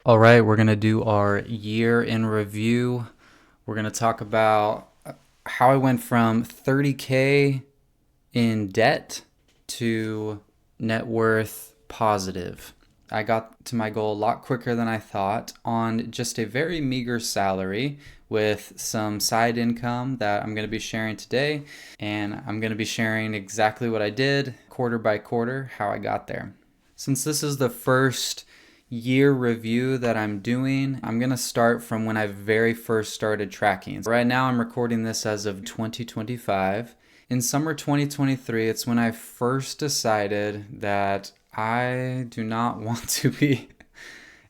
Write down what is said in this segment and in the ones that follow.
All right, we're going to do our year in review. We're going to talk about how I went from 30K in debt to net worth positive. I got to my goal a lot quicker than I thought on just a very meager salary with some side income that I'm going to be sharing today. And I'm going to be sharing exactly what I did quarter by quarter, how I got there. Since this is the first year review that I'm doing, I'm going to start from when I very first started tracking. Right now, I'm recording this as of 2025. In summer 2023, it's when I first decided that I do not want to be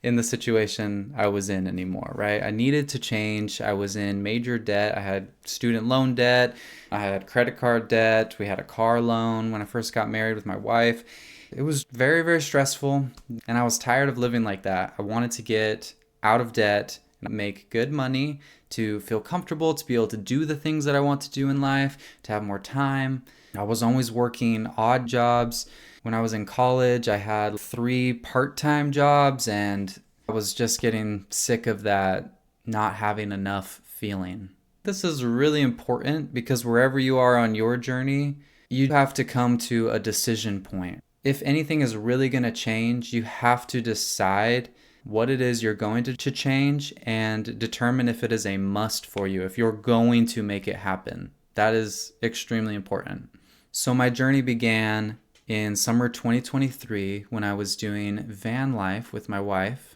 in the situation I was in anymore, right? I needed to change. I was in major debt. I had student loan debt. I had credit card debt. We had a car loan when I first got married with my wife. It was very, very stressful, and I was tired of living like that. I wanted to get out of debt and make good money to feel comfortable, to be able to do the things that I want to do in life, to have more time. I was always working odd jobs. When I was in college, I had 3 part-time jobs, and I was just getting sick of that not having enough feeling. This is really important because wherever you are on your journey, you have to come to a decision point. If anything is really going to change, you have to decide what it is you're going to change and determine if it is a must for you, if you're going to make it happen. That is extremely important. So my journey began in summer 2023 when I was doing van life with my wife.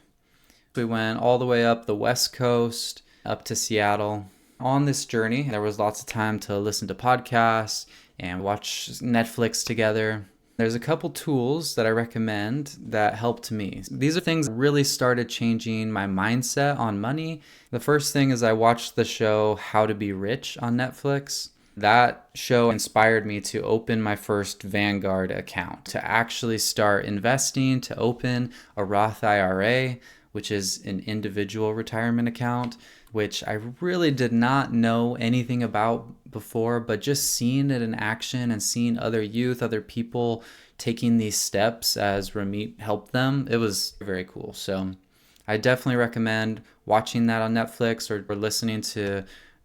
We went all the way up the West Coast, up to Seattle. On this journey, there was lots of time to listen to podcasts and watch Netflix together. There's a couple tools that I recommend that helped me. These are things that really started changing my mindset on money. The first thing is I watched the show How to Be Rich on Netflix. That show inspired me to open my first Vanguard account, to actually start investing, to open a Roth IRA, which is an individual retirement account, which I really did not know anything about before, but just seeing it in action and seeing other youth, other people taking these steps as Ramit helped them, it was very cool. So I definitely recommend watching that on Netflix or listening to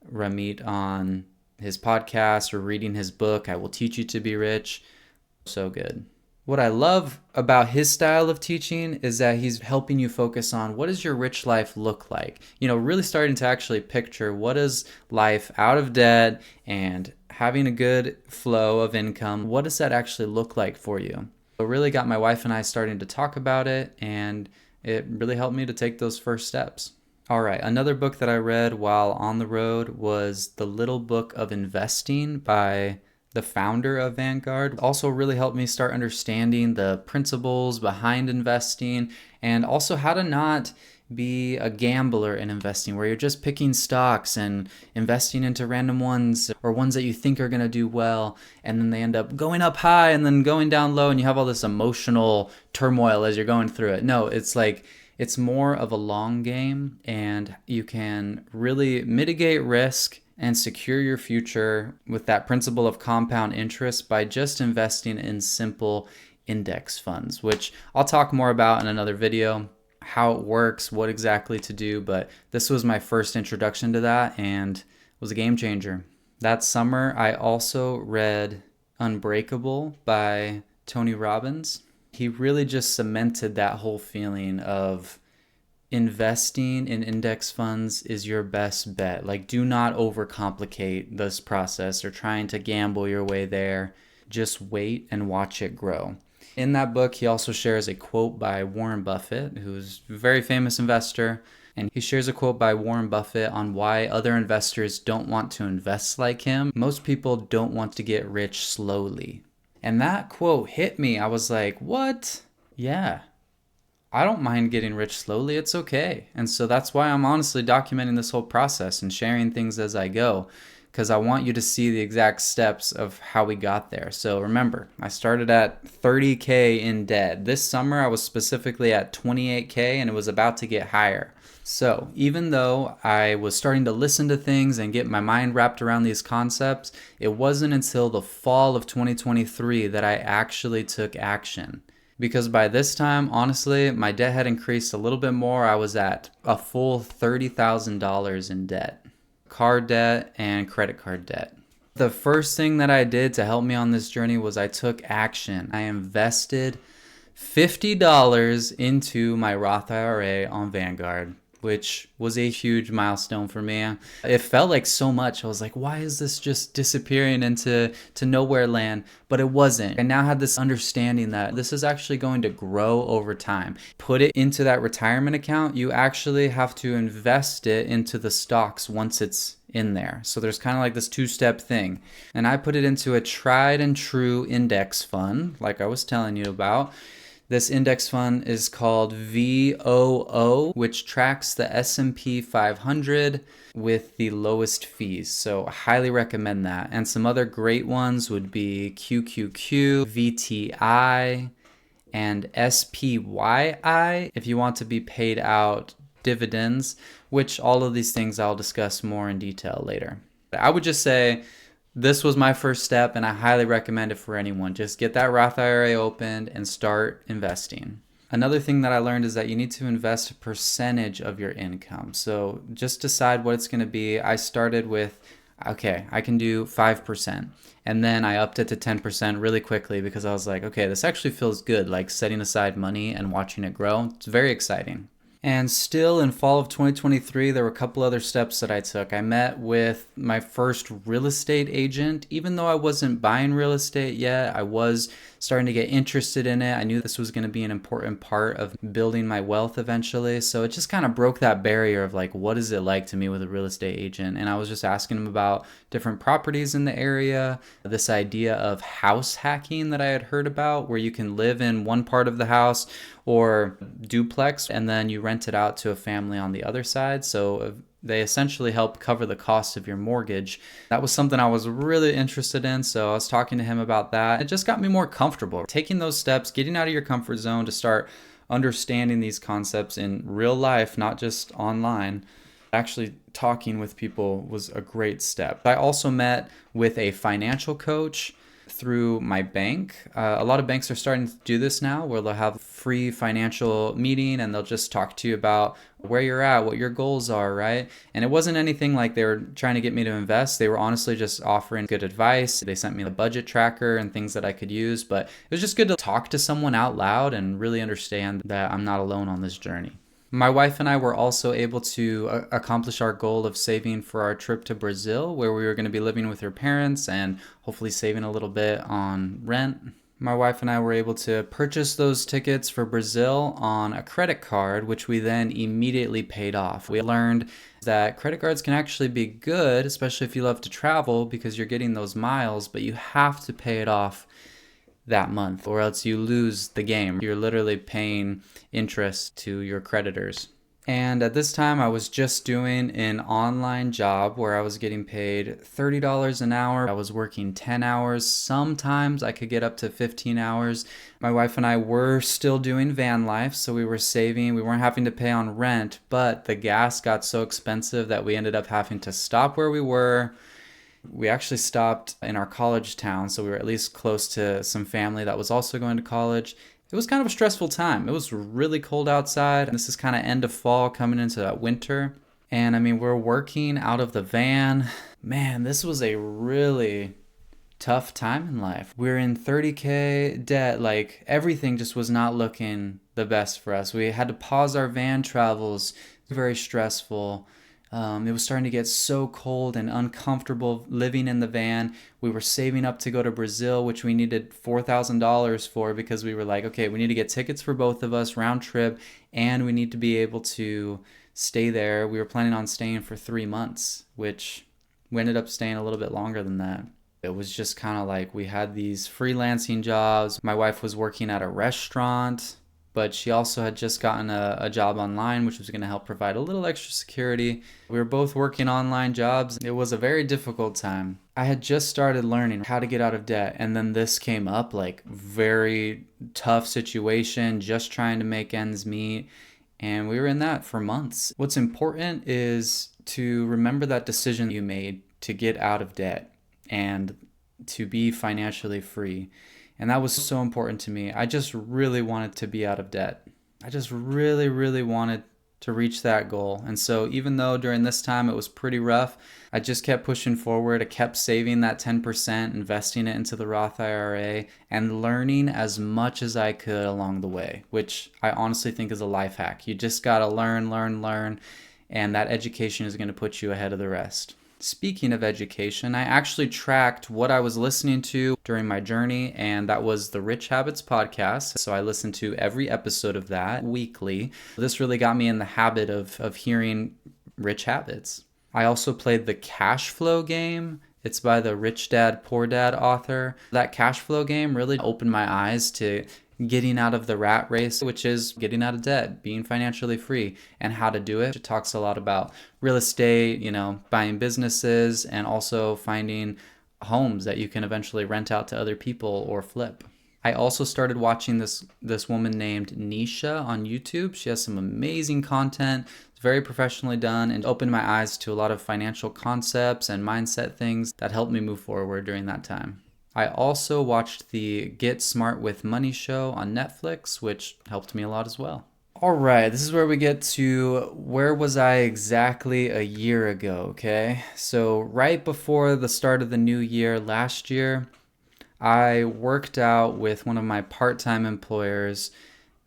Ramit on his podcast or reading his book, I Will Teach You to Be Rich. So good. What I love about his style of teaching is that he's helping you focus on what does your rich life look like? Really starting to actually picture what is life out of debt and having a good flow of income. What does that actually look like for you? It really got my wife and I starting to talk about it, and it really helped me to take those first steps. All right, another book that I read while on the road was The Little Book of Investing by the founder of Vanguard. Also really helped me start understanding the principles behind investing and also how to not be a gambler in investing where you're just picking stocks and investing into random ones or ones that you think are going to do well, and then they end up going up high and then going down low and you have all this emotional turmoil as you're going through it. No, it's more of a long game, and you can really mitigate risk and secure your future with that principle of compound interest by just investing in simple index funds, which I'll talk more about in another video, how it works, what exactly to do. But this was my first introduction to that and was a game changer. That summer, I also read Unbreakable by Tony Robbins. He really just cemented that whole feeling of investing in index funds is your best bet. Like, do not overcomplicate this process or trying to gamble your way there. Just wait and watch it grow. In that book, he also shares a quote by Warren Buffett, who's a very famous investor. And he shares a quote by Warren Buffett on why other investors don't want to invest like him. Most people don't want to get rich slowly. And that quote hit me. I was like, what? Yeah. I don't mind getting rich slowly. It's okay. And so that's why I'm honestly documenting this whole process and sharing things as I go, because I want you to see the exact steps of how we got there. So remember, I started at 30K in debt. This summer, I was specifically at 28K, and it was about to get higher. So even though I was starting to listen to things and get my mind wrapped around these concepts, it wasn't until the fall of 2023 that I actually took action. because by this time, honestly, my debt had increased a little bit more. I was at a full $30,000 in debt, car debt and credit card debt. The first thing that I did to help me on this journey was I took action. I invested $50 into my Roth IRA on Vanguard, which was a huge milestone for me. It felt like so much. I was like, why is this just disappearing into nowhere land? But it wasn't. I now had this understanding that this is actually going to grow over time. Put it into that retirement account. You actually have to invest it into the stocks once it's in there. So there's kind of like this two-step thing. And I put it into a tried and true index fund, like I was telling you about. This index fund is called VOO, which tracks the S&P 500 with the lowest fees. So I highly recommend that. And some other great ones would be QQQ, VTI, and SPYI if you want to be paid out dividends, which all of these things I'll discuss more in detail later. I would just say this was my first step, and I highly recommend it for anyone. Just get that Roth IRA opened and start investing. Another thing that I learned is that you need to invest a percentage of your income. So just decide what it's going to be. I started with, okay, I can do 5%. And then I upped it to 10% really quickly because I was like, okay, this actually feels good, like setting aside money and watching it grow. It's very exciting. And still in fall of 2023, there were a couple other steps that I took. I met with my first real estate agent. Even though I wasn't buying real estate yet, I was starting to get interested in it. I knew this was going to be an important part of building my wealth eventually. So it just kind of broke that barrier of like, what is it like to meet with a real estate agent? And I was just asking him about different properties in the area, this idea of house hacking that I had heard about, where you can live in one part of the house or duplex and then you rent it out to a family on the other side. So they essentially help cover the cost of your mortgage. That was something I was really interested in, so I was talking to him about that. It just got me more comfortable. Taking those steps, getting out of your comfort zone to start understanding these concepts in real life, not just online. Actually talking with people was a great step. I also met with a financial coach through my bank. A lot of banks are starting to do this now where they'll have free financial meeting and they'll just talk to you about where you're at, what your goals are, right? And it wasn't anything like they were trying to get me to invest. They were honestly just offering good advice. They sent me a budget tracker and things that I could use, but it was just good to talk to someone out loud and really understand that I'm not alone on this journey. My wife and I were also able to accomplish our goal of saving for our trip to Brazil, where we were going to be living with her parents and hopefully saving a little bit on rent. My wife and I were able to purchase those tickets for Brazil on a credit card, which we then immediately paid off. We learned that credit cards can actually be good, especially if you love to travel, because you're getting those miles, but you have to pay it off that month or else you lose the game. You're literally paying interest to your creditors. And at this time, I was just doing an online job where I was getting paid $30 an hour. I was working 10 hours. Sometimes I could get up to 15 hours. My wife and I were still doing van life, so we were saving. We weren't having to pay on rent, but the gas got so expensive that we ended up having to stop where we were. We actually stopped in our college town, so we were at least close to some family that was also going to college. It was kind of a stressful time. It was really cold outside. This is kind of end of fall coming into that winter. And I mean, we're working out of the van. Man, this was a really tough time in life. We're in 30K debt. Like everything just was not looking the best for us. We had to pause our van travels. Very stressful. It was starting to get so cold and uncomfortable living in the van. We were saving up to go to Brazil, which we needed $4,000 for because we were like, okay, we need to get tickets for both of us, round trip, and we need to be able to stay there. We were planning on staying for 3 months, which we ended up staying a little bit longer than that. It was just kind of like we had these freelancing jobs. My wife was working at a restaurant, but she also had just gotten a job online, which was going to help provide a little extra security. We were both working online jobs. It was a very difficult time. I had just started learning how to get out of debt, and then this came up, like very tough situation, just trying to make ends meet, and we were in that for months. What's important is to remember that decision you made to get out of debt and to be financially free. And that was so important to me. I just really wanted to be out of debt. I just really, really wanted to reach that goal. And so even though during this time it was pretty rough, I just kept pushing forward. I kept saving that 10%, investing it into the Roth IRA, and learning as much as I could along the way, which I honestly think is a life hack. You just got to learn, learn, learn, and that education is going to put you ahead of the rest. Speaking of education, I actually tracked what I was listening to during my journey, and that was the Rich Habits podcast. So I listened to every episode of that weekly. This really got me in the habit of hearing rich habits. I also played the cash flow game. It's by the Rich Dad, Poor Dad author. That cash flow game really opened my eyes to getting out of the rat race, which is getting out of debt, being financially free, and how to do it. It talks a lot about real estate, buying businesses, and also finding homes that you can eventually rent out to other people or flip. I also started watching this woman named Nisha on YouTube. She has some amazing content. It's very professionally done and opened my eyes to a lot of financial concepts and mindset things that helped me move forward during that time. I also watched the Get Smart with Money show on Netflix, which helped me a lot as well. All right, this is where we get to where was I exactly a year ago, okay? So right before the start of the new year last year, I worked out with one of my part-time employers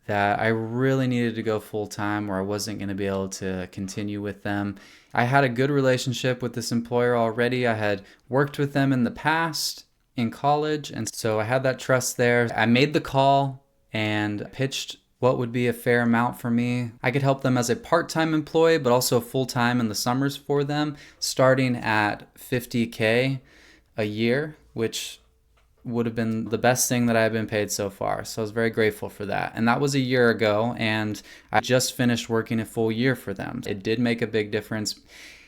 that I really needed to go full-time or I wasn't going to be able to continue with them. I had a good relationship with this employer already. I had worked with them in the past in college, and so I had that trust there. I made the call and pitched what would be a fair amount for me. I could help them as a part-time employee, but also full-time in the summers for them, starting at $50K a year, which would have been the best thing that I've been paid so far. So I was very grateful for that. And that was a year ago, and I just finished working a full year for them. It did make a big difference.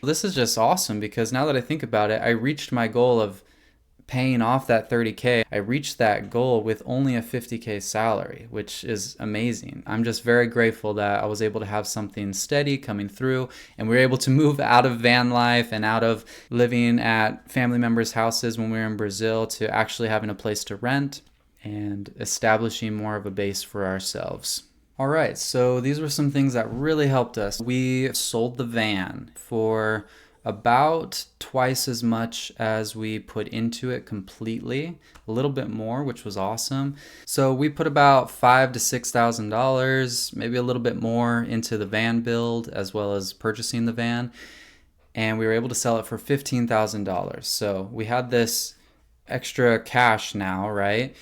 This is just awesome because now that I think about it, I reached my goal of paying off that $30K. I reached that goal with only a $50K salary, which is amazing. I'm just very grateful that I was able to have something steady coming through, and we were able to move out of van life and out of living at family members' houses when we were in Brazil to actually having a place to rent and establishing more of a base for ourselves. All right, so these were some things that really helped us. We sold the van for about twice as much as we put into it completely, a little bit more, which was awesome. So we put about $5,000 to $6,000, maybe a little bit more into the van build as well as purchasing the van, and we were able to sell it for $15,000. So we had this extra cash now, right?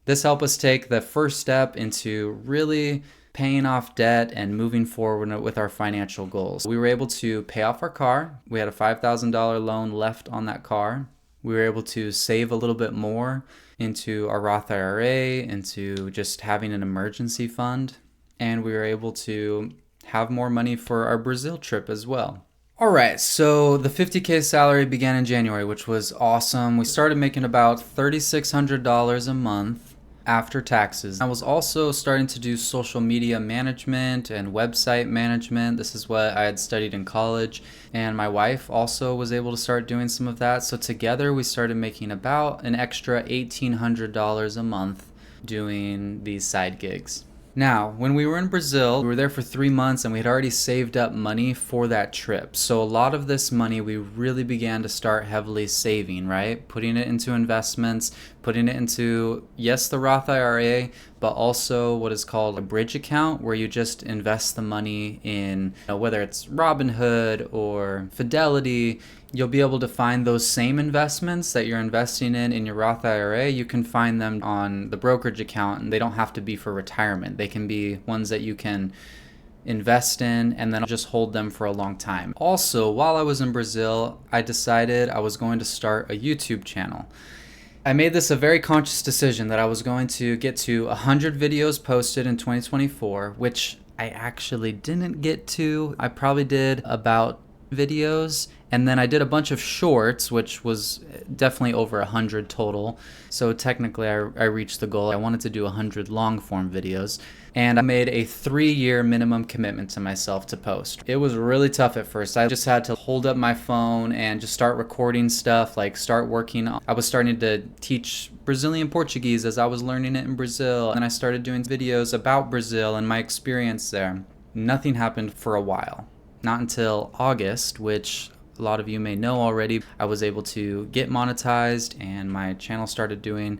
This helped us take the first step into really paying off debt and moving forward with our financial goals. We were able to pay off our car. We had a $5,000 loan left on that car. We were able to save a little bit more into our Roth IRA, into just having an emergency fund. And we were able to have more money for our Brazil trip as well. All right, so the $50K salary began in January, which was awesome. We started making about $3,600 a month after taxes. I was also starting to do social media management and website management. This is what I had studied in college, and my wife also was able to start doing some of that. So together we started making about an extra $1,800 a month doing these side gigs. Now, when we were in Brazil, we were there for 3 months and we had already saved up money for that trip. So a lot of this money we really began to start heavily saving, right? Putting it into investments, putting it into, yes, the Roth IRA, but also what is called a bridge account, where you just invest the money in, whether it's Robinhood or Fidelity. You'll be able to find those same investments that you're investing in your Roth IRA. You can find them on the brokerage account, and they don't have to be for retirement. They can be ones that you can invest in and then just hold them for a long time. Also, while I was in Brazil, I decided I was going to start a YouTube channel. I made this a very conscious decision that I was going to get to 100 videos posted in 2024, which I actually didn't get to. I probably did about videos, and then I did a bunch of shorts, which was definitely over 100 total. So technically I reached the goal. I wanted to do 100 long form videos, and I made a 3-year minimum commitment to myself to post. It was really tough at first. I just had to hold up my phone and just start recording stuff, like start working. I was starting to teach Brazilian Portuguese as I was learning it in Brazil, and I started doing videos about Brazil and my experience there. Nothing happened for a while. Not until August, which a lot of you may know already, I was able to get monetized and my channel started doing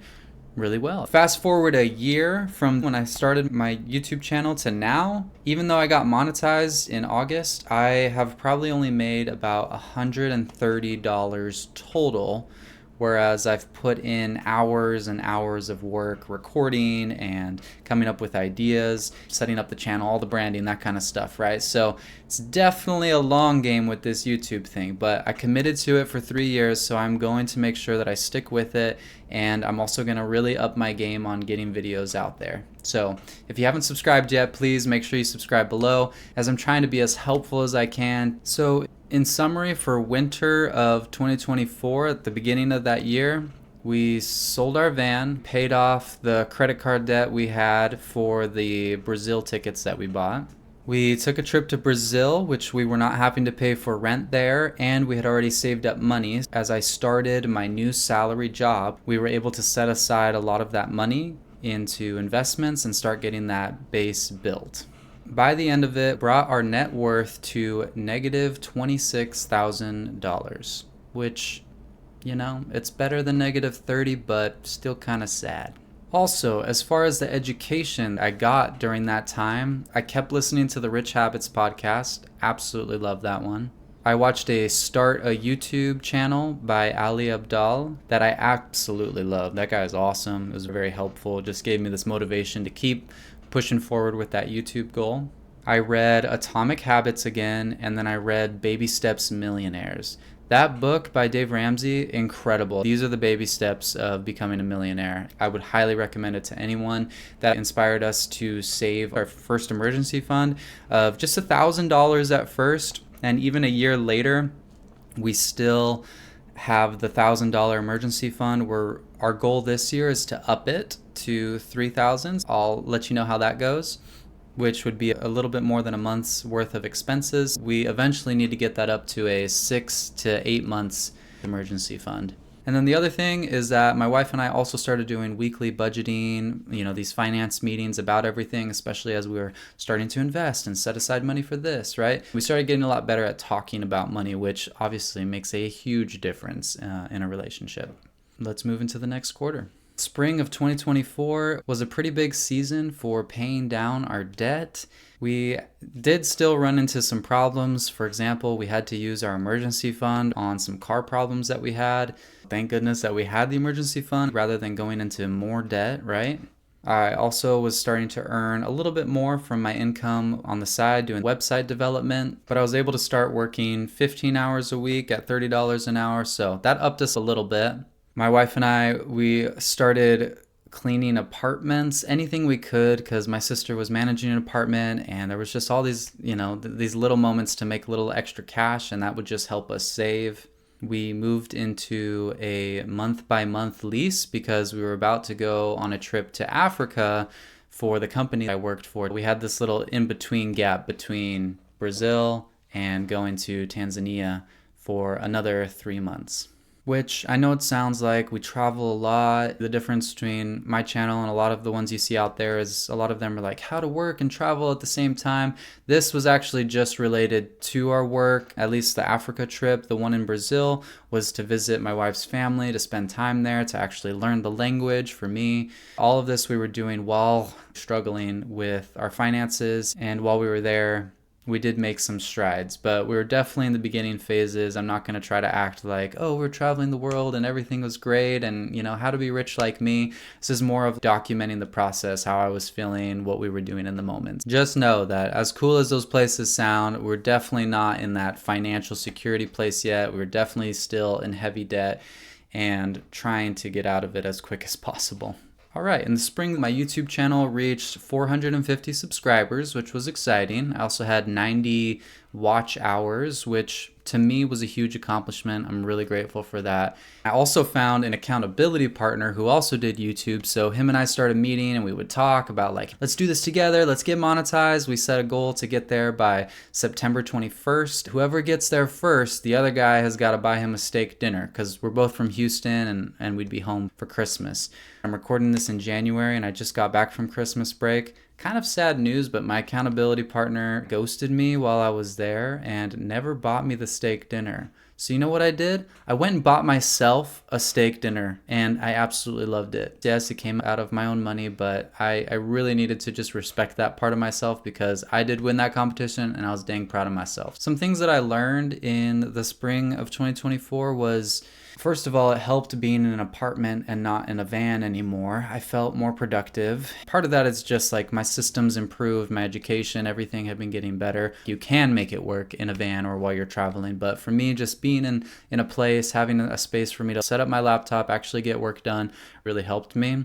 really well. Fast forward a year from when I started my YouTube channel to now, even though I got monetized in August, I have probably only made about $130 total, whereas I've put in hours and hours of work recording and coming up with ideas, setting up the channel, all the branding, that kind of stuff, right? So it's definitely a long game with this YouTube thing, but I committed to it for 3 years, so I'm going to make sure that I stick with it, and I'm also going to really up my game on getting videos out there. So if you haven't subscribed yet, please make sure you subscribe below, as I'm trying to be as helpful as I can. So in summary, for winter of 2024, at the beginning of that year, we sold our van, paid off the credit card debt we had for the Brazil tickets that we bought. We took a trip to Brazil, which we were not having to pay for rent there, and we had already saved up money. As I started my new salary job, we were able to set aside a lot of that money into investments and start getting that base built. By the end of it, brought our net worth to negative $26,000, which, you know, it's better than negative 30, but still kind of sad. Also, as far as the education I got during that time, I kept listening to the Rich Habits podcast. Absolutely love that one. I watched a Start a YouTube channel by Ali Abdal that I absolutely love. That guy is awesome. It was very helpful. It just gave me this motivation to keep pushing forward with that YouTube goal. I read Atomic Habits again, and then I read Baby Steps Millionaires. That book by Dave Ramsey, incredible. These are the baby steps of becoming a millionaire. I would highly recommend it to anyone. That inspired us to save our first emergency fund of just $1,000 at first, and even a year later, we still have the $1,000 emergency fund. Our goal this year is to up it to $3,000. I'll let you know how that goes, which would be a little bit more than a month's worth of expenses. We eventually need to get that up to a 6 to 8 months emergency fund. And then the other thing is that my wife and I also started doing weekly budgeting, these finance meetings about everything, especially as we were starting to invest and set aside money for this, right? We started getting a lot better at talking about money, which obviously makes a huge difference in a relationship. Let's move into the next quarter. Spring of 2024 was a pretty big season for paying down our debt. We did still run into some problems. For example, we had to use our emergency fund on some car problems that we had. Thank goodness that we had the emergency fund rather than going into more debt, right? I also was starting to earn a little bit more from my income on the side doing website development, but I was able to start working 15 hours a week at $30 an hour, so that upped us a little bit. My wife and I, we started cleaning apartments, anything we could, because my sister was managing an apartment, and there was just all these, these little moments to make a little extra cash, and that would just help us save. We moved into a month-by-month lease because we were about to go on a trip to Africa for the company I worked for. We had this little in-between gap between Brazil and going to Tanzania for another 3 months. Which I know it sounds like we travel a lot. The difference between my channel and a lot of the ones you see out there is a lot of them are like how to work and travel at the same time. This was actually just related to our work, at least the Africa trip. The one in Brazil was to visit my wife's family, to spend time there, to actually learn the language for me. All of this we were doing while struggling with our finances, and while we were there, we did make some strides, but we were definitely in the beginning phases. I'm not going to try to act like, oh, we're traveling the world and everything was great and, how to be rich like me. This is more of documenting the process, how I was feeling, what we were doing in the moment. Just know that as cool as those places sound, we're definitely not in that financial security place yet. We're definitely still in heavy debt and trying to get out of it as quick as possible. All right, in the spring, my YouTube channel reached 450 subscribers, which was exciting. I also had 91 watch hours, which to me was a huge accomplishment. I'm really grateful for that. I also found an accountability partner who also did YouTube. So him and I started meeting and we would talk about like, let's do this together. Let's get monetized. We set a goal to get there by September 21st. Whoever gets there first, the other guy has got to buy him a steak dinner because we're both from Houston and we'd be home for Christmas. I'm recording this in January and I just got back from Christmas break. Kind of sad news, but my accountability partner ghosted me while I was there and never bought me the steak dinner. So you know what I did? I went and bought myself a steak dinner and I absolutely loved it. Yes, it came out of my own money, but I really needed to just respect that part of myself because I did win that competition and I was dang proud of myself. Some things that I learned in the spring of 2024 was, first of all, it helped being in an apartment and not in a van anymore. I felt more productive. Part of that is just like my systems improved, my education, everything had been getting better. You can make it work in a van or while you're traveling, but for me, just being in a place, having a space for me to set up my laptop, actually get work done, really helped me.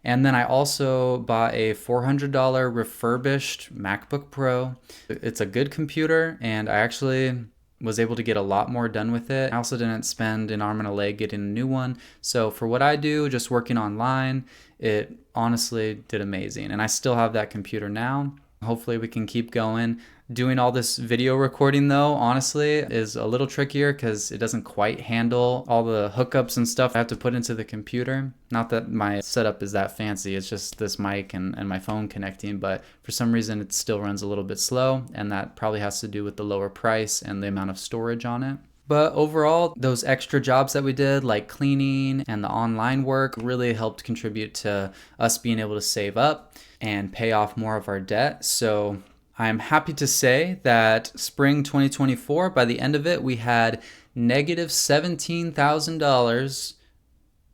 And then I also bought a $400 refurbished MacBook Pro. It's a good computer and I actually was able to get a lot more done with it. I also didn't spend an arm and a leg getting a new one. So for what I do, just working online, it honestly did amazing. And I still have that computer now. Hopefully we can keep going. Doing all this video recording though, honestly, is a little trickier because it doesn't quite handle all the hookups and stuff I have to put into the computer. Not that my setup is that fancy, it's just this mic and my phone connecting, but for some reason it still runs a little bit slow, and that probably has to do with the lower price and the amount of storage on it. But overall, those extra jobs that we did, like cleaning and the online work, really helped contribute to us being able to save up and pay off more of our debt. So I'm happy to say that spring 2024, by the end of it, we had negative $17,000,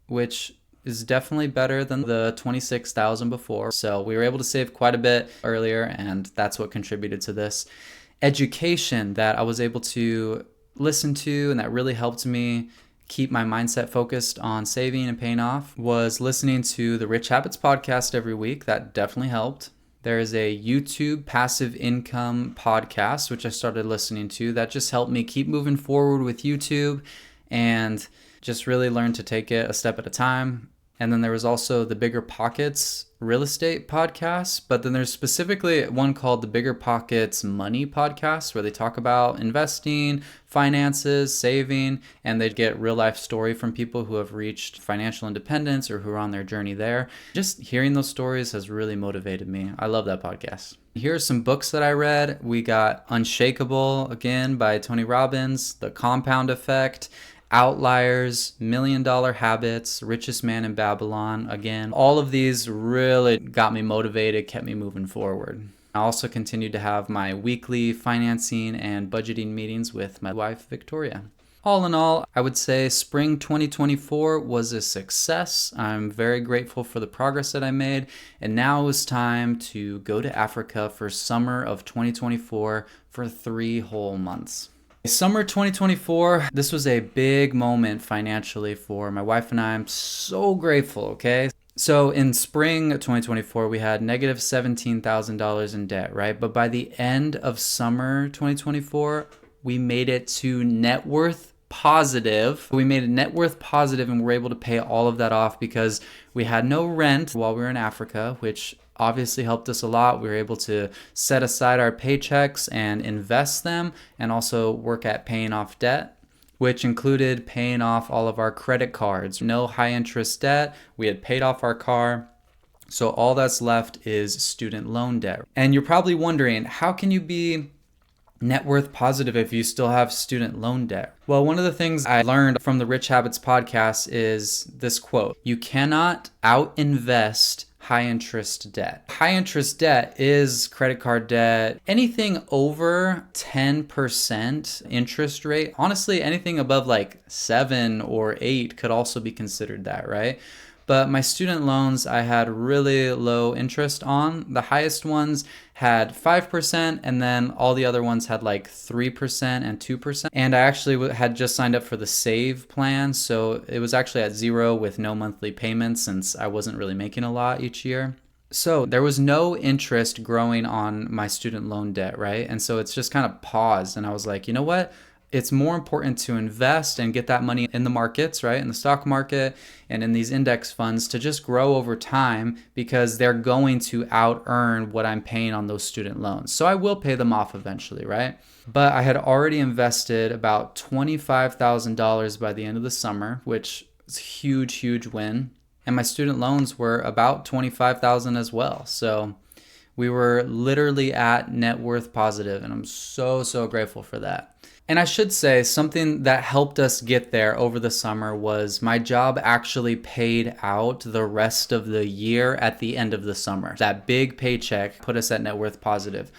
which is definitely better than the $26,000 before. So we were able to save quite a bit earlier, and that's what contributed to this. Education that I was able to listen to and that really helped me keep my mindset focused on saving and paying off was listening to the Rich Habits podcast every week. That definitely helped. There is a YouTube passive income podcast, which I started listening to, that just helped me keep moving forward with YouTube and just really learn to take it a step at a time. And then there was also the Bigger Pockets real estate podcast, but then there's specifically one called the Bigger Pockets Money podcast, where they talk about investing, finances, saving, and they get real life story from people who have reached financial independence or who are on their journey there. Just hearing those stories has really motivated me. I love that podcast. Here are some books that I read. We got Unshakable, again, by Tony Robbins, The Compound Effect, Outliers, $1 Million Habits, Richest Man in Babylon. Again, all of these really got me motivated, kept me moving forward. I also continued to have my weekly financing and budgeting meetings with my wife, Victoria. All in all, I would say spring 2024 was a success. I'm very grateful for the progress that I made. And now it's time to go to Africa for summer of 2024 for 3 whole months. Summer 2024, this was a big moment financially for my wife and I. I'm so grateful, okay? So in spring 2024, we had negative $17,000 in debt, right? But by the end of summer 2024, we made it to net worth positive. We made it net worth positive and were able to pay all of that off because we had no rent while we were in Africa, which obviously helped us a lot. We were able to set aside our paychecks and invest them and also work at paying off debt, which included paying off all of our credit cards. No high interest debt. We had paid off our car. So all that's left is student loan debt. And you're probably wondering, how can you be net worth positive if you still have student loan debt? Well, one of the things I learned from the Rich Habits podcast is this quote: "You cannot out-invest high interest debt." High interest debt is credit card debt. Anything over 10% interest rate, honestly, anything above like 7 or 8 could also be considered that, right? But my student loans, I had really low interest on. The highest ones had 5%, and then all the other ones had like 3% and 2%. And I actually had just signed up for the Save plan, so it was actually at 0 with no monthly payments since I wasn't really making a lot each year. So there was no interest growing on my student loan debt, right? And so it's just kind of paused. And I was like, you know what? It's more important to invest and get that money in the markets, right? In the stock market and in these index funds to just grow over time because they're going to out earn what I'm paying on those student loans. So I will pay them off eventually, right? But I had already invested about $25,000 by the end of the summer, which is a huge, huge win. And my student loans were about 25,000 as well. So we were literally at net worth positive, and I'm so grateful for that. And I should say something that helped us get there over the summer was my job actually paid out the rest of the year at the end of the summer. That big paycheck put us at net worth positive.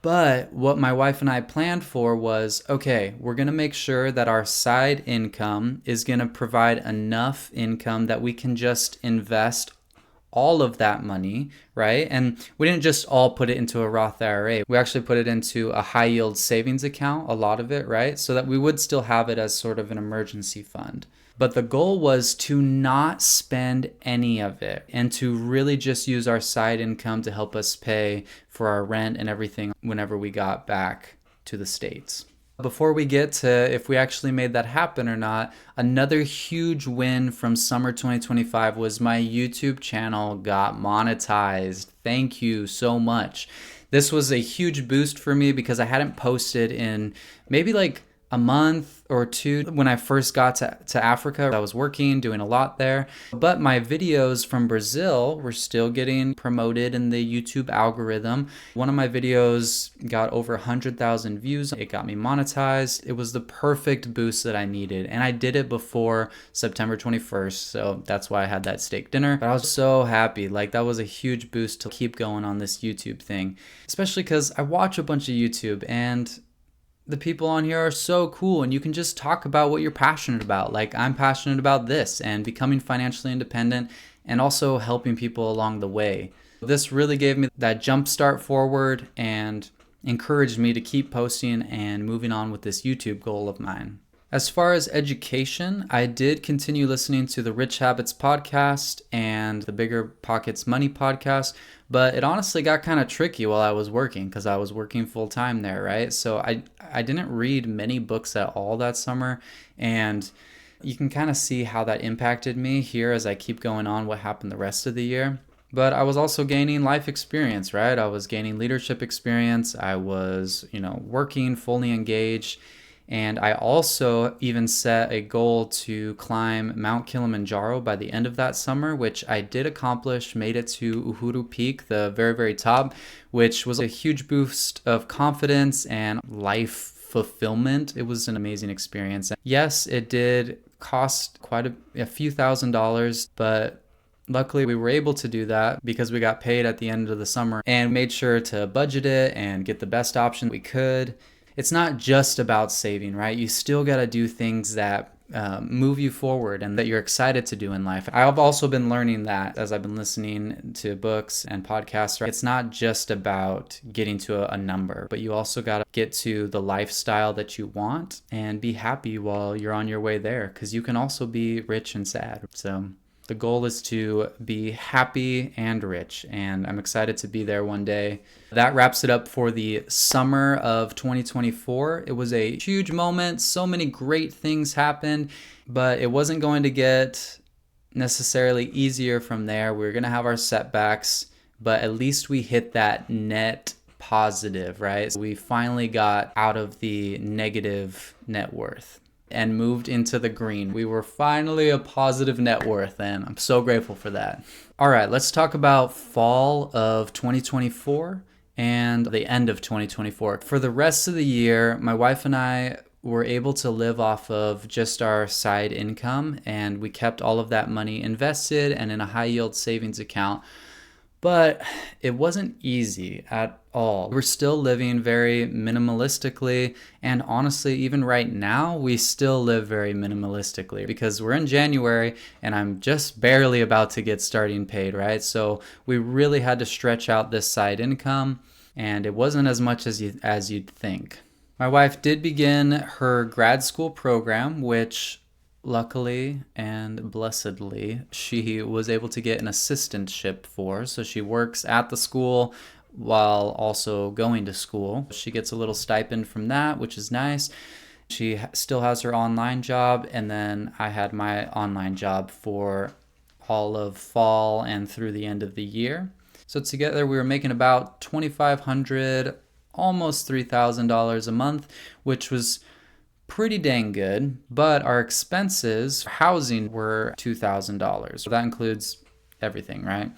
But what my wife and I planned for was, okay, we're going to make sure that our side income is going to provide enough income that we can just invest all of that money, right? And we didn't just all put it into a Roth IRA. We actually put it into a high yield savings account, a lot of it, right? So that we would still have it as sort of an emergency fund. But the goal was to not spend any of it and to really just use our side income to help us pay for our rent and everything whenever we got back to the States. Before we get to if we actually made that happen or not, another huge win from summer 2025 was my YouTube channel got monetized. Thank you so much. This was a huge boost for me because I hadn't posted in maybe like a month or two. When I first got to Africa, I was working, doing a lot there. But my videos from Brazil were still getting promoted in the YouTube algorithm. One of my videos got over 100,000 views. It got me monetized. It was the perfect boost that I needed. And I did it before September 21st. So that's why I had that steak dinner. But I was so happy. Like that was a huge boost to keep going on this YouTube thing. Especially because I watch a bunch of YouTube and the people on here are so cool and you can just talk about what you're passionate about. Like I'm passionate about this and becoming financially independent and also helping people along the way. This really gave me that jump start forward and encouraged me to keep posting and moving on with this YouTube goal of mine. As far as education, I did continue listening to the Rich Habits podcast and the Bigger Pockets Money podcast, but it honestly got kind of tricky while I was working because I was working full time there, right? So I didn't read many books at all that summer, and you can kind of see how that impacted me here as I keep going on what happened the rest of the year. But I was also gaining life experience, right? I was gaining leadership experience. I was, working fully engaged. And I also even set a goal to climb Mount Kilimanjaro by the end of that summer, which I did accomplish, made it to Uhuru Peak, the very, very top, which was a huge boost of confidence and life fulfillment. It was an amazing experience. Yes, it did cost quite a few $1,000s, but luckily, we were able to do that because we got paid at the end of the summer and made sure to budget it and get the best option we could. It's not just about saving, right? You still got to do things that move you forward and that you're excited to do in life. I've also been learning that as I've been listening to books and podcasts. Right? It's not just about getting to a number, but you also got to get to the lifestyle that you want and be happy while you're on your way there, because you can also be rich and sad. So the goal is to be happy and rich, and I'm excited to be there one day. That wraps it up for the summer of 2024. It was a huge moment. So many great things happened, but it wasn't going to get necessarily easier from there. We were going to have our setbacks, but at least we hit that net positive, right? So we finally got out of the negative net worth and moved into the green. We were finally a positive net worth, and I'm so grateful for that. All right, let's talk about fall of 2024 and the end of 2024. For the rest of the year, my wife and I were able to live off of just our side income, and we kept all of that money invested and in a high yield savings account. But it wasn't easy at all. We're still living very minimalistically, and honestly, even right now, we still live very minimalistically because we're in January and I'm just barely about to get starting paid, right? So we really had to stretch out this side income, and it wasn't as much as you'd think. My wife did begin her grad school program, which Luckily and blessedly, she was able to get an assistantship for. So she works at the school while also going to school. She gets a little stipend from that, which is nice. She still has her online job, and then I had my online job for all of fall and through the end of the year. So together we were making about $2,500, almost $3,000 a month, which was pretty dang good. But our expenses, housing, were $2,000. So that includes everything, right?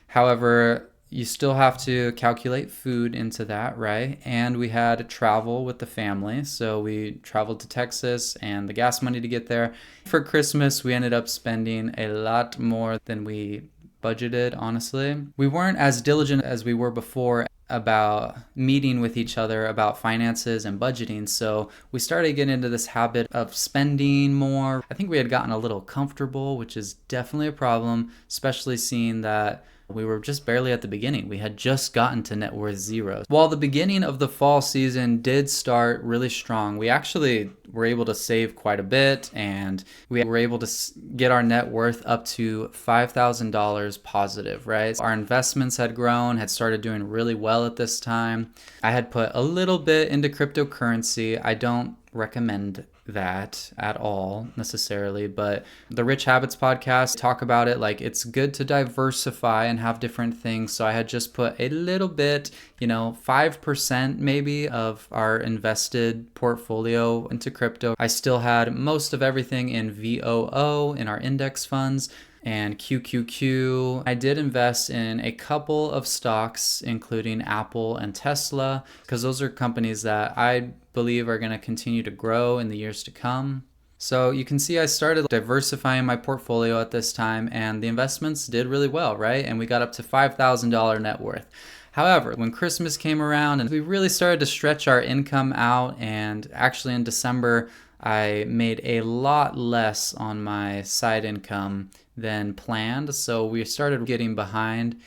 However, you still have to calculate food into that, right? And we had travel with the family. So we traveled to Texas and the gas money to get there. For Christmas, we ended up spending a lot more than we budgeted, honestly. We weren't as diligent as we were before about meeting with each other about finances and budgeting. So we started getting into this habit of spending more. I think we had gotten a little comfortable, which is definitely a problem, especially seeing that we were just barely at the beginning. We had just gotten to net worth zero. While the beginning of the fall season did start really strong, we actually were able to save quite a bit, and we were able to get our net worth up to $5,000 positive, right? Our investments had grown, had started doing really well at this time. I had put a little bit into cryptocurrency. I don't recommend that at all necessarily, but the Rich Habits podcast talk about it like it's good to diversify and have different things. So I had just put a little bit, 5% maybe of our invested portfolio into crypto. I still had most of everything in VOO in our index funds and QQQ. I did invest in a couple of stocks, including Apple and Tesla, because those are companies that I believe are going to continue to grow in the years to come. So you can see I started diversifying my portfolio at this time, and the investments did really well, right? And we got up to $5,000 net worth. However, when Christmas came around and we really started to stretch our income out, and actually in December, I made a lot less on my side income than planned. So we started getting behind,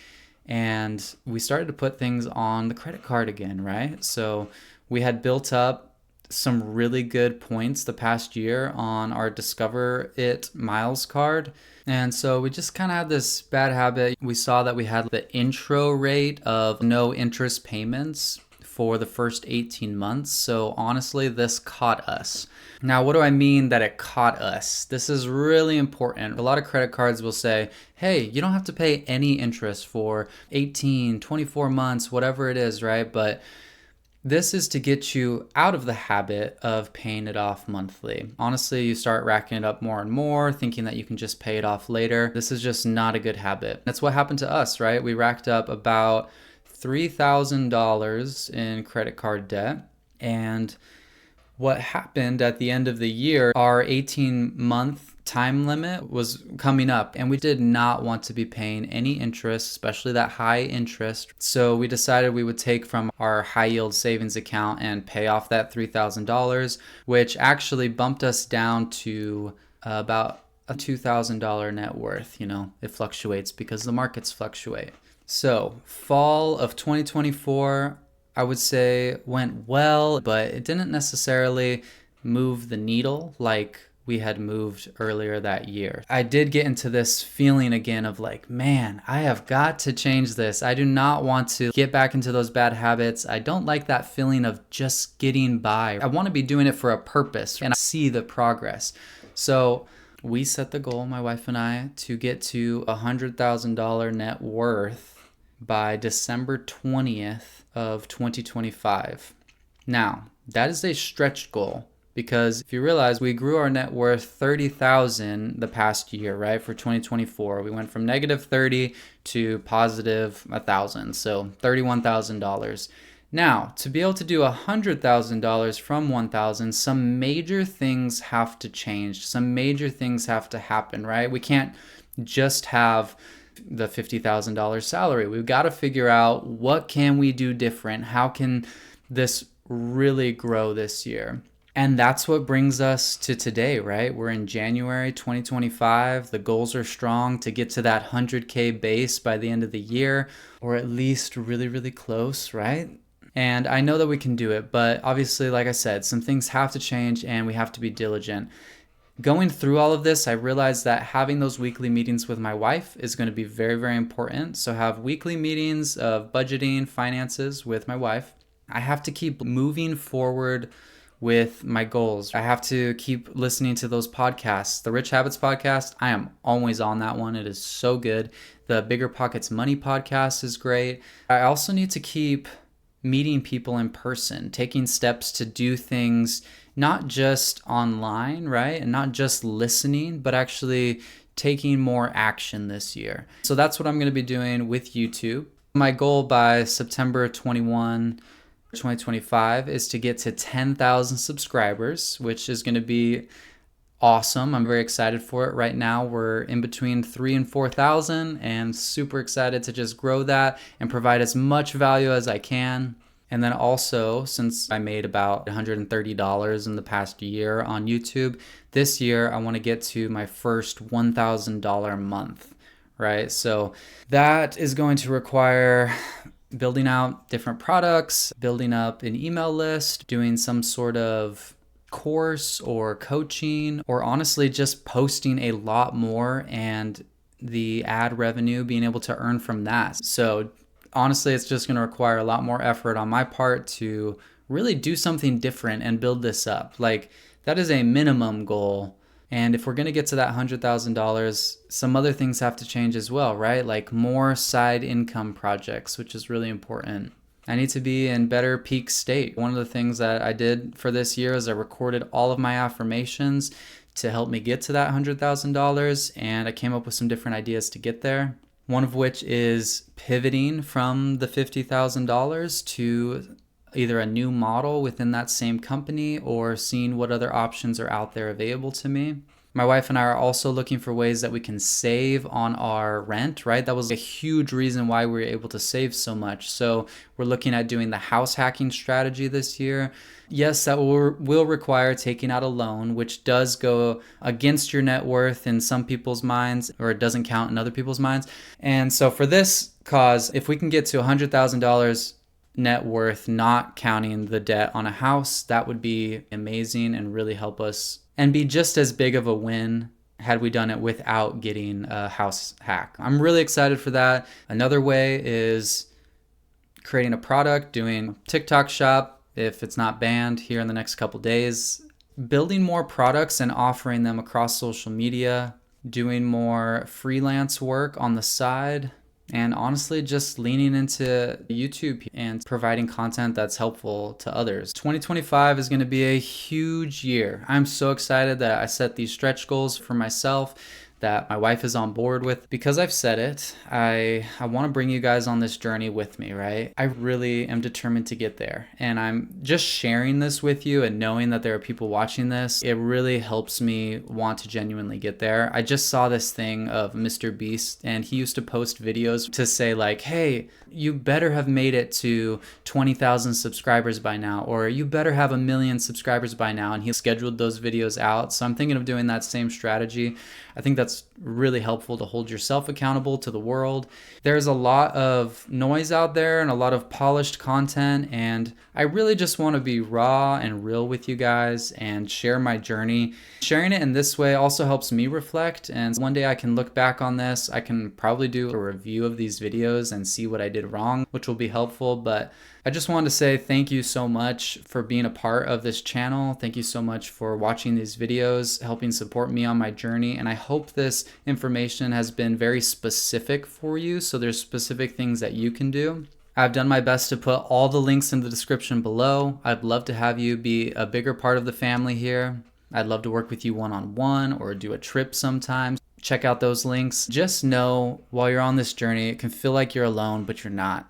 and we started to put things on the credit card again, right? So we had built up some really good points the past year on our Discover It Miles card. And so we just kind of had this bad habit. We saw that we had the intro rate of no interest payments for the first 18 months. So honestly, this caught us. Now, what do I mean that it caught us? This is really important. A lot of credit cards will say, hey, you don't have to pay any interest for 18, 24 months, whatever it is, right? But this is to get you out of the habit of paying it off monthly. Honestly, you start racking it up more and more, thinking that you can just pay it off later. This is just not a good habit. That's what happened to us, right? We racked up about $3,000 in credit card debt. And what happened at the end of the year, our 18-month time limit was coming up, and we did not want to be paying any interest, especially that high interest. So we decided we would take from our high yield savings account and pay off that $3,000, which actually bumped us down to about a $2,000 net worth. It fluctuates because the markets fluctuate. So fall of 2024, I would say went well, but it didn't necessarily move the needle like we had moved earlier that year. I did get into this feeling again of like, man, I have got to change this. I do not want to get back into those bad habits. I don't like that feeling of just getting by. I want to be doing it for a purpose and see the progress. So we set the goal, my wife and I, to get to $100,000 net worth by December 20th of 2025. Now, that is a stretch goal, because if you realize we grew our net worth 30,000 the past year, right? For 2024, we went from negative 30 to positive 1,000, so $31,000. Now, to be able to do $100,000 from 1,000, some major things have to change. Some major things have to happen, right? We can't just have the $50,000 salary. We've got to figure out what can we do different? How can this really grow this year? And that's what brings us to today, right? We're in January 2025. The goals are strong to get to that 100K base by the end of the year, or at least really, really close, right? And I know that we can do it, but obviously, like I said, some things have to change and we have to be diligent. Going through all of this, I realized that having those weekly meetings with my wife is going to be very, very important. So have weekly meetings of budgeting, finances with my wife. I have to keep moving forward with my goals. I have to keep listening to those podcasts. The Rich Habits podcast, I am always on that one. It is so good. The Bigger Pockets Money podcast is great. I also need to keep meeting people in person, taking steps to do things not just online, right? And not just listening, but actually taking more action this year. So that's what I'm going to be doing with YouTube. My goal by September 21, 2025 is to get to 10,000 subscribers, which is going to be awesome. I'm very excited for it. Right now, we're in between 3,000 and 4,000 and super excited to just grow that and provide as much value as I can. And then also, since I made about $130 in the past year on YouTube, this year I want to get to my first $1,000 month, right? So that is going to require building out different products, building up an email list, doing some sort of course or coaching, or honestly just posting a lot more and the ad revenue being able to earn from that. So honestly, it's just going to require a lot more effort on my part to really do something different and build this up. Like, that is a minimum goal. And if we're going to get to that $100,000, some other things have to change as well, right? Like more side income projects, which is really important. I need to be in better peak state. One of the things that I did for this year is I recorded all of my affirmations to help me get to that $100,000. And I came up with some different ideas to get there. One of which is pivoting from the $50,000 to either a new model within that same company or seeing what other options are out there available to me. My wife and I are also looking for ways that we can save on our rent, right? That was a huge reason why we were able to save so much. So we're looking at doing the house hacking strategy this year. Yes, that will require taking out a loan, which does go against your net worth in some people's minds, or it doesn't count in other people's minds. And so for this cause, if we can get to $100,000 net worth, not counting the debt on a house, that would be amazing and really help us and be just as big of a win had we done it without getting a house hack. I'm really excited for that. Another way is creating a product, doing TikTok shop if it's not banned here in the next couple days, building more products and offering them across social media, doing more freelance work on the side, and honestly, just leaning into YouTube and providing content that's helpful to others. 2025 is going to be a huge year. I'm so excited that I set these stretch goals for myself that my wife is on board with. Because I've said it, I want to bring you guys on this journey with me, right? I really am determined to get there. And I'm just sharing this with you and knowing that there are people watching this. It really helps me want to genuinely get there. I just saw this thing of Mr. Beast, and he used to post videos to say like, hey, you better have made it to 20,000 subscribers by now, or you better have 1 million subscribers by now. And he scheduled those videos out. So I'm thinking of doing that same strategy. I think that's really helpful to hold yourself accountable to the world. There's a lot of noise out there and a lot of polished content, and I really just want to be raw and real with you guys and share my journey. Sharing it in this way also helps me reflect, and one day I can look back on this. I can probably do a review of these videos and see what I did wrong, which will be helpful. But I just wanted to say thank you so much for being a part of this channel. Thank you so much for watching these videos, helping support me on my journey. And I hope this information has been very specific for you. So there's specific things that you can do. I've done my best to put all the links in the description below. I'd love to have you be a bigger part of the family here. I'd love to work with you one-on-one or do a trip sometime. Check out those links. Just know while you're on this journey, it can feel like you're alone, but you're not.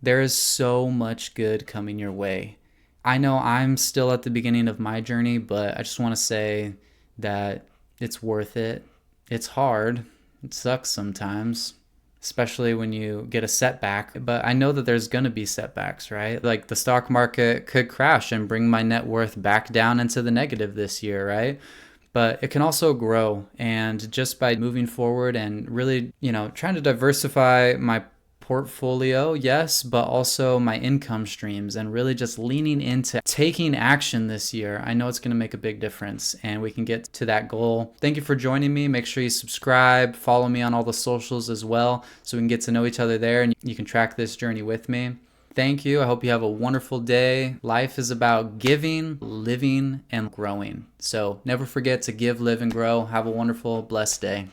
There is so much good coming your way. I know I'm still at the beginning of my journey, but I just want to say that it's worth it. It's hard. It sucks sometimes, especially when you get a setback. But I know that there's going to be setbacks, right? Like the stock market could crash and bring my net worth back down into the negative this year, right? But it can also grow. And just by moving forward and really, trying to diversify my portfolio, yes, but also my income streams, and really just leaning into taking action this year. I know it's going to make a big difference and we can get to that goal. Thank you for joining me. Make sure you subscribe, follow me on all the socials as well so we can get to know each other there and you can track this journey with me. Thank you. I hope you have a wonderful day. Life is about giving, living, and growing. So never forget to give, live, and grow. Have a wonderful, blessed day.